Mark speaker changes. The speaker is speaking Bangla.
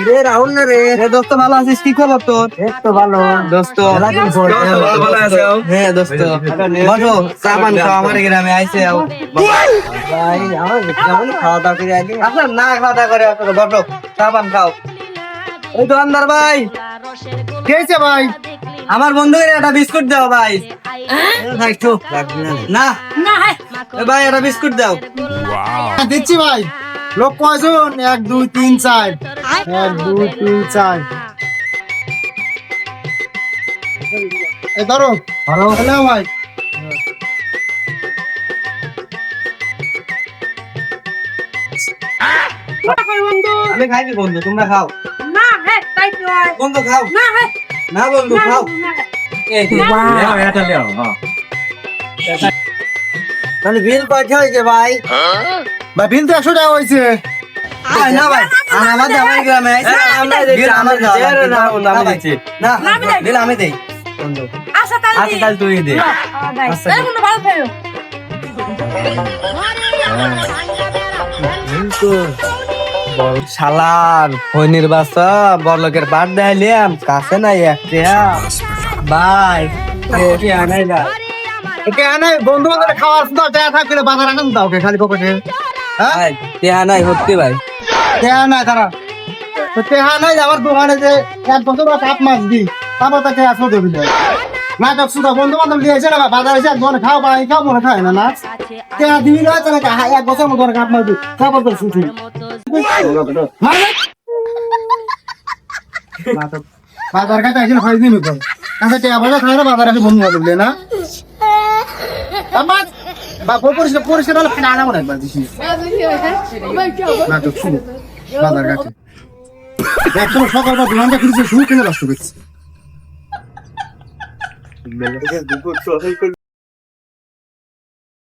Speaker 1: রে রাহুল রে দোস্ত ভালো আছিস? কি খবর তোর?
Speaker 2: তো ভালো
Speaker 1: দোস্ত
Speaker 2: ভালো আছে
Speaker 1: হ্যাঁ দোস্ত বসো, চা পান খাও, আমার গ্রামে আইসে
Speaker 2: ভাই আমার কেমন খাওয়া দাওয়া করে আগে
Speaker 1: আপনার না খাওয়া দাওয়া করে আপনার বসো, চা পান খাও। এই দোকানদার ভাই,
Speaker 2: কে হয়েছে ভাই?
Speaker 1: আমার বন্ধুকে একটা বিস্কুট দাও ভাই।
Speaker 2: ভাই তো লাগবে না
Speaker 1: না এ ভাই একটা বিস্কুট দাও।
Speaker 2: দিচ্ছি ভাই। লোক কয়জন? 1 2 3 4 1 2 3 4 এই ধরো ভালো হলো ভাই।
Speaker 1: আমি খাইনি বন্ধু, তোমরা খাও।
Speaker 3: না হ্যাঁ তাই তো হয়।
Speaker 1: বন্ধু খাও
Speaker 3: না হ্যাঁ
Speaker 1: না, বন্ধু খাও। এই যে,
Speaker 2: তাহলে বিল কয়টা হয়েছে ভাই? ভাই বিল তো 100 টাকা হয়েছে।
Speaker 1: ভাই, না ভাই, আমার জামাই গ্রামে আইছে, বিল আমার দেওয়া লাগবে। না বিল আমি দেই বন্ধু।
Speaker 3: আচ্ছা তাহলে
Speaker 1: আচ্ছা তাহলে তুই দে। আচ্ছা।
Speaker 3: এই বন্ধু ভালো থেকো।
Speaker 1: শালার ফোনের বাসা বড়লোকের পাট দেখাইলাম, কাছে নাই একটা ভাই। আনাই না
Speaker 2: একে আনে বন্ধু বান্ধব খাওয়ার দাও, টাকা থাকলে বাজার আনন্দ দাও খালি পকেটে। হ্যাঁ
Speaker 1: ভাই, টেহা নাই সত্যি ভাই।
Speaker 2: টাকা নাই তারা তো টাকা নাই। আমার দোকানে যে 1 বছর কাপ মাছ দিই, তারপর তাকে 100 দেবি নাটক শুধু বন্ধু বান্ধব দিয়েছে না বাজারে এসে দোকানে খাও ভাই, খাও মনে খায় না না টাকা দিবি না তাহলে 1 বছর দোকানে কাপ মাছ দিই, তারপর তো শুধু বাজার কাছে আসলে হয় দিন তো আচ্ছা টাকা পয়সা খায় না বাজারে এসে বন্ধু বান্ধব না আমার বা পরিষ্কার পরিষ্কার হলে আনা মনে একবার দিছি নাটক শুরু বাজার কাছে একসময় সকালবার দোকানটা খুলেছে শুরু কিনে নষ্ট করছে